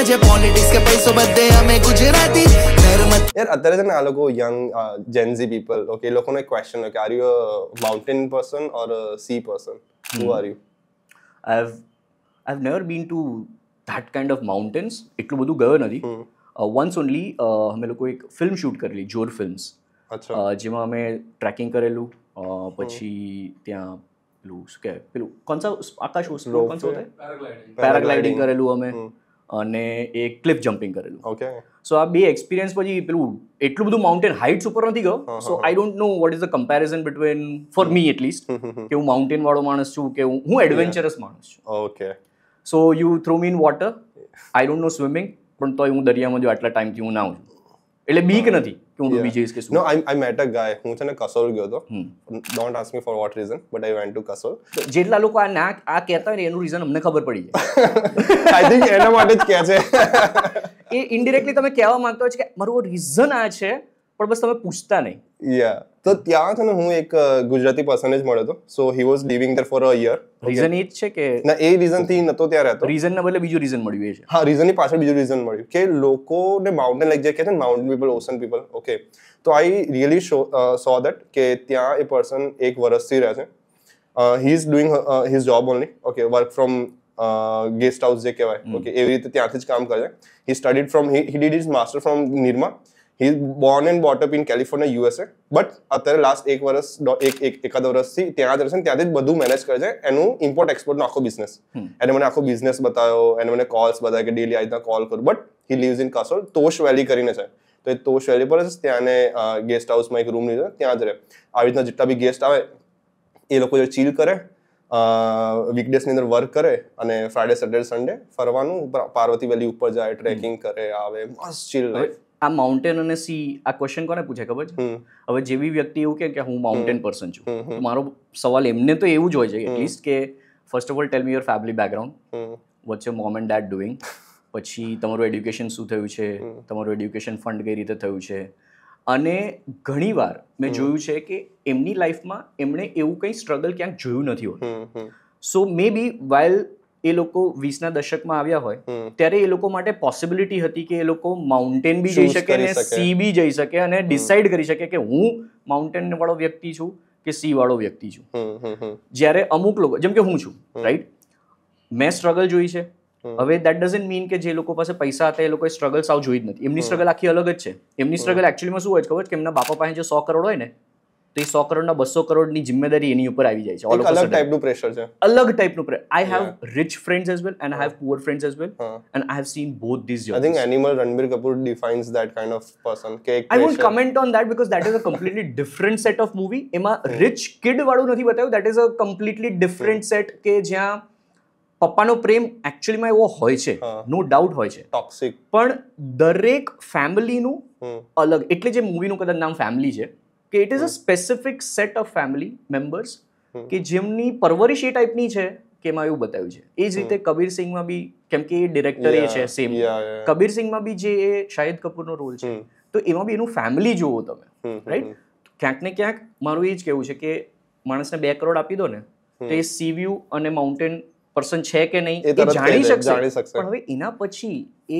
છે પોલિટિક્સ કે પૈસો બધે અમે ગુજરાતી યાર અત્યારે છે ને આ લોકો યંગ જેનઝી પીપલ ઓકે એ લોકોનો એક ક્વેશ્ચન હોય કે are you a mountain person or a C person who are you I've never been to that kind of mountains. એટલું બધું ગયો નથી. Once only અમે લોકો એક ફિલ્મ શૂટ કરેલી જોર ફિલ્મ્સ, જેમાં અમે ટ્રેકિંગ કરેલું, પછી ત્યાં પેલું શું કહેવાય પેલું કોણસા આકાશ કોણસા પેરાગ્લાઇડિંગ કરેલું અમે, અને એક ક્લિફ જમ્પિંગ કરેલું. ઓકે સો આ બે એક્સપિરિયન્સ પછી પેલું એટલું બધું માઉન્ટેન હાઇટ્સ ઉપર નથી ગયો. So I don't know what is the comparison between for me at least કે હું માઉન્ટેન વાળો માણસ છું કે હું એડવેન્ચરસ માણસ છું. Okay so you throw me in water, I don't no swimming, પણ તોય હું દરિયામાં જો આટલા ટાઈમથી હું નાઉં છું એટલે બીક નથી કે હું ડૂબી જઈશ કે શું. નો આઈ મેટ અ ગાય, હું છે ને કસોલ ગયો હતો. Don't ask me for what reason but I went to Kasol. જેટલા લોકો આ કહેતા હોય ને એનું રીઝન અમને ખબર પડી જાય. આઈ થિંક એના માટે જ કહે છે. એ ઇનડિરેક્ટલી તમે કહેવા માંગતો હોય કે મારું રીઝન આ છે, પણ બસ તમે પૂછતા નહીં. યા તો ત્યાં છે ને હું એક ગુજરાતી પર્સન જ મળ્યો હતો. So he was living there for a year. Reason એ જ છે કે ના એ રીઝન થી નતો ત્યાં રહેતો. રીઝન ના બદલે બીજું રીઝન મળ્યું એ છે. હા રીઝન ની પાછળ બીજું રીઝન મળ્યું કે લોકોને માઉન્ટેન લાઈક જે કહે છે ને mountain people ocean people okay, તો આઈ રિયલી સો દેટ કે ત્યાં એ પર્સન એક વર્ષથી રહે છે. He is doing his job only okay, work from guest house જે કહેવાય ઓકે, એવી રીતે ત્યાંથી જ કામ કરે છે. He studied from he did his master from Nirma. He is born and brought up in California USA, but અત્યારે લાસ્ટ એકાદ વર્ષથી ત્યાં જ રહે છે. ત્યાંથી જ બધું મેનેજ કરે છે, એનું ઇમ્પોર્ટ એક્સપોર્ટનો આખો બિઝનેસ. એને મને આખો બિઝનેસ બતાવ્યો, એને મને કોલ્સ બતાવ્યા કે ડેલી આ રીતના કોલ કરું. બટ હી લીવ્સ ઇન કસોલ, તોશ વેલી કરીને છે. તો એ તોશ વેલી પર જ ત્યાં ગેસ્ટ હાઉસમાં એક રૂમ લીધો, ત્યાં જ રહે. આવી રીતના જેટલા બી ગેસ્ટ આવે એ લોકો જે ચીલ કરે, વીકડેઝની અંદર વર્ક કરે, અને ફ્રાઈડે સેટરડે સન્ડે ફરવાનું, પાર્વતી વેલી ઉપર જાય, ટ્રેકિંગ કરે, આવે, મસ્ત ચીલ લાઈફ. આ માઉન્ટેન અને સી આ ક્વેશ્ચન કોને પૂછે ખબર છે? હવે જેવી વ્યક્તિ એવું કે હું માઉન્ટેન પર્સન છું, તો મારો સવાલ એમને તો એવું જ હોય છે એટલીસ્ટ કે first of all tell me your family background, what's your mom and dad doing, પછી તમારું એડ્યુકેશન શું થયું છે, તમારું એડ્યુકેશન ફંડ કઈ રીતે થયું છે. અને ઘણીવાર મેં જોયું છે કે એમની લાઈફમાં એમણે એવું કંઈ સ્ટ્રગલ ક્યાંક જોયું નથી હોતું. સો મે બી વાઇલ એ લોકો 20ના દશકમાં આવ્યા હોય ત્યારે એ લોકો માટે પોસિબિલિટી હતી કે એ લોકો માઉન્ટેન બી જઈ શકે અને સી બી જઈ શકે અને ડિસાઇડ કરી શકે કે હું માઉન્ટેન વાળો વ્યક્તિ છું કે સી વાળો વ્યક્તિ છું. જ્યારે અમુક લોકો જેમ કે હું છું રાઈટ, મેં સ્ટ્રગલ જોઈ છે. હવે દેટ ડઝન્ટ મીન કે જે લોકો પાસે પૈસા હતા એ લોકોએ સ્ટ્રગલ સાવ જોઈ જ નથી. એમની સ્ટ્રગલ આખી અલગ જ છે. એમની સ્ટ્રગલ એકચ્યુઅલીમાં શું હોય છે ખબર છે? કે એમના બાપા પાસે જો 100 કરોડ હોય ને તો એ 100 કરોડના 200 કરોડની જિમ્મેદારી એની ઉપર આવી જાય છે. અલગ ટાઈપનું પ્રેશર છે. અલગ ટાઈપનું pressure. I have rich friends as well and I have poor friends as well and I have seen both these journeys. I think Animal Ranbir Kapoor defines that kind of person કે I won't comment on that because that is a completely different set of movie. એમાં rich kid વાળું નથી બતાવ્યું. that is a completely different set કે જ્યાં પપ્પાનો પ્રેમ એકચ્યુઅલીમાં એવો હોય છે, નો ડાઉટ હોય છે, ટોક્સિક, પણ દરેક ફેમિલીનું અલગ. એટલે જે મૂવીનું કદાચ નામ ફેમિલી છે કે it is a specific set of family members કે જેમની પરવરિશ એ ટાઈપની છે કે એમાં એવું બતાવ્યું છે. એ જ રીતે કબીર સિંહમાં બી, કેમ કે એ ડિરેક્ટર એ છે સેમ, કબીર સિંહમાં બી જે એ શાહિદ કપૂરનો રોલ છે તો એમાં બી એનું ફેમિલી જુઓ તમે રાઈટ. ક્યાંક ને ક્યાંક મારું એ જ કહેવું છે કે માણસને 2 કરોડ આપી દો ને તો એ સી વ્યૂ અને માઉન્ટેન પર્સન છે કે નહીં એ જાણી શકશે. પણ હવે એના પછી એ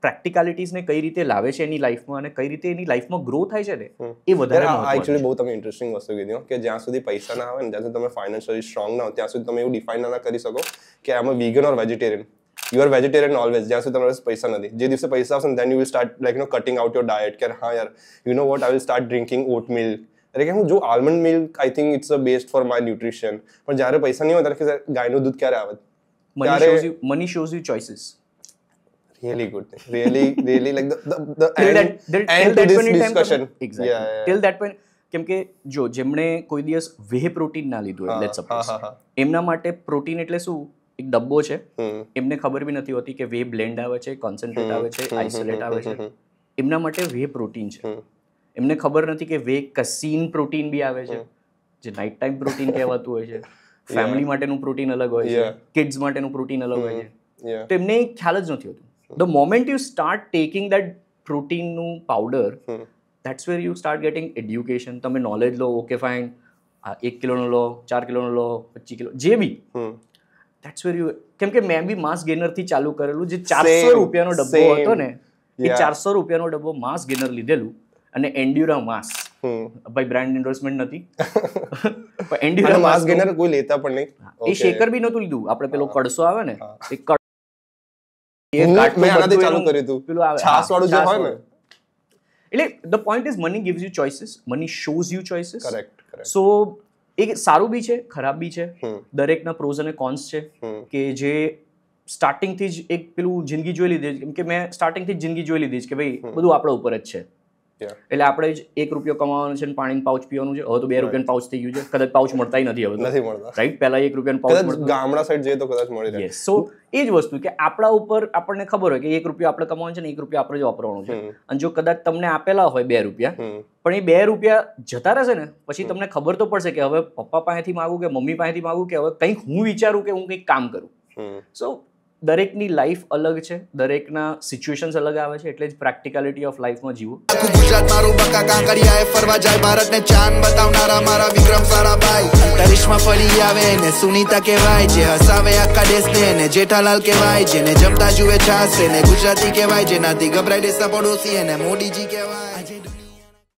પ્રેક્ટિકાલિટીઝને કઈ રીતે લાવે છે એની લાઈફમાં અને કઈ રીતે એની લાઈફમાં ગ્રો થાય છે ને એ વધારે એકચ્યુઅલી બહુ તમે ઇન્ટરેસ્ટિંગ વસ્તુ કીધી કે જ્યાં સુધી પૈસા ના આવે ને જ્યાં સુધી તમે ફાઇનાન્શિયલી સ્ટ્રોંગ ના હો ત્યાં સુધી તમે એવું ડિફાઇન ના કરી શકો કે આમ vegan or vegetarian. You are vegetarian always જ્યાં સુધી તમારા પાસે પૈસા નથી. જે દિવસે પૈસા આવશે ને then you will start like cutting out your diet કે હા યાર you know what I will start drinking oat milk. એટલે કે હું જો almond milk I think it's a best for my nutrition. પણ જ્યારે પૈસા નહીં હોય ત્યારે ગાયનું દૂધ ક્યારે આવે? Money shows you choices. Really good thing. Really like the end to this discussion. Exactly. Till that point, કેમ કે જો જેમણે કોઈ દિવસ વે પ્રોટીન ના લીધું હોય લેટ્સ સપોઝ, એમના માટે પ્રોટીન એટલે શું? એક ડબ્બો છે. એમને ખબર બી નથી હોતી કે વે બ્લેન્ડ આવે છે, કોન્સન્ટ્રેટ આવે છે, આઇસોલેટ આવે છે. એમના માટે વે પ્રોટીન છે. એમને ખબર નથી કે વે કસીન પ્રોટીન બી આવે છે જે નાઇટ ટાઈમ પ્રોટીન કહેવાતું હોય છે. ફેમિલી માટેનું પ્રોટીન અલગ હોય છે, કિડ્સ માટેનું પ્રોટીન અલગ હોય છે. તો એમને ખ્યાલ જ નથી હોતું. The moment you start taking that પ્રોટીનનું powder, that's where you start getting education. તમે નોલેજ લો, ઓકે ફાઇન, 1 કિલોનો લો, 4 કિલોનો લો, 25 કિલો, જે બી. ધેટ્સ વેર યુ, કેમ કે મેં બી માસ ગેનર થી ચાલુ કરેલું, જે 400 રૂપિયાનો ડબ્બો હતો ને, એ 400 રૂપિયાનો ડબ્બો માસ ગેનર લીધેલું, અને એન્ડ્યુરા માસ, ભાઈ બ્રાન્ડ એન્ડોર્સમેન્ટ નથી, પણ એન્ડ્યુરા માસ ગેનર કોઈ લેતા પણ નહીં. એ શેકર બી નતું લીધું, આપણે પેલો કડસો આવે ને, મેં આનાથી ચાલુ કર્યું હતું, પેલું છાસ વાળું જે હોય ને. એટલે the point is money gives you choices, money shows you choices. Correct. So એ સારું બી છે, ખરાબ બી છે, દરેકના પ્રોઝ અને કોન્સ છે. કે જે સ્ટાર્ટિંગથી જ એક પેલું જિંદગી જોઈ લીધી, કેમ કે મેં સ્ટાર્ટિંગથી જ જિંદગી જોઈ લીધી કે ભાઈ બધું આપણા ઉપર જ છે. એટલે આપણે જ 1 રૂપિયો કમાવાનો છે, પાણીનું પાઉચ પીવાનું છે. હવે તો 2 રૂપિયાનું પાઉચ થઈ ગયું છે, કદાચ પાઉચ મળતા નથી હવે, નથી મળતા, રાઈટ? પહેલા 1 રૂપિયાનું પાઉચ મળતું, ગામડા સાઈડ જઈએ તો કદાચ મળી જાય. સો એ જ વસ્તુ કે આપણા ઉપર આપણને ખબર હોય કે 1 રૂપિયો આપણે કમાવાનો છે ને 1 રૂપિયો આપણે જ વાપરવાનો છે. અને જો કદાચ તમને આપેલા હોય 2 રૂપિયા, પણ એ 2 રૂપિયા જતા રહેશે ને, પછી તમને ખબર તો પડશે કે હવે પપ્પા પાસેથી માગું કે મમ્મી પાસેથી માગું, કે હવે કંઈક હું વિચારું કે હું કંઈક કામ કરું. સો દરેકની લાઈફ અલગ છે, દરેકના સિચ્યુએશન્સ અલગ આવે છે, એટલે જ પ્રેક્ટિકાલિટી ઓફ લાઈફમાં જીવો. ગુજરાત મારું બકા કાંકરિયા ફરવા જાય, ભારતને ચાંદ બતાવનારા મારા વિક્રમ સારાભાઈ, કરિશ્મા ફરી આવે ને સુનીતા કહેવાય, જે હસાવે આખા દેશને ને જેઠાલાલ કહેવાય, જેને જમતા જુએ છાસ ને ગુજરાતી કહેવાય, જેનાથી ગભરાય દેશના પડોશી એને મોદીજી કહેવાય.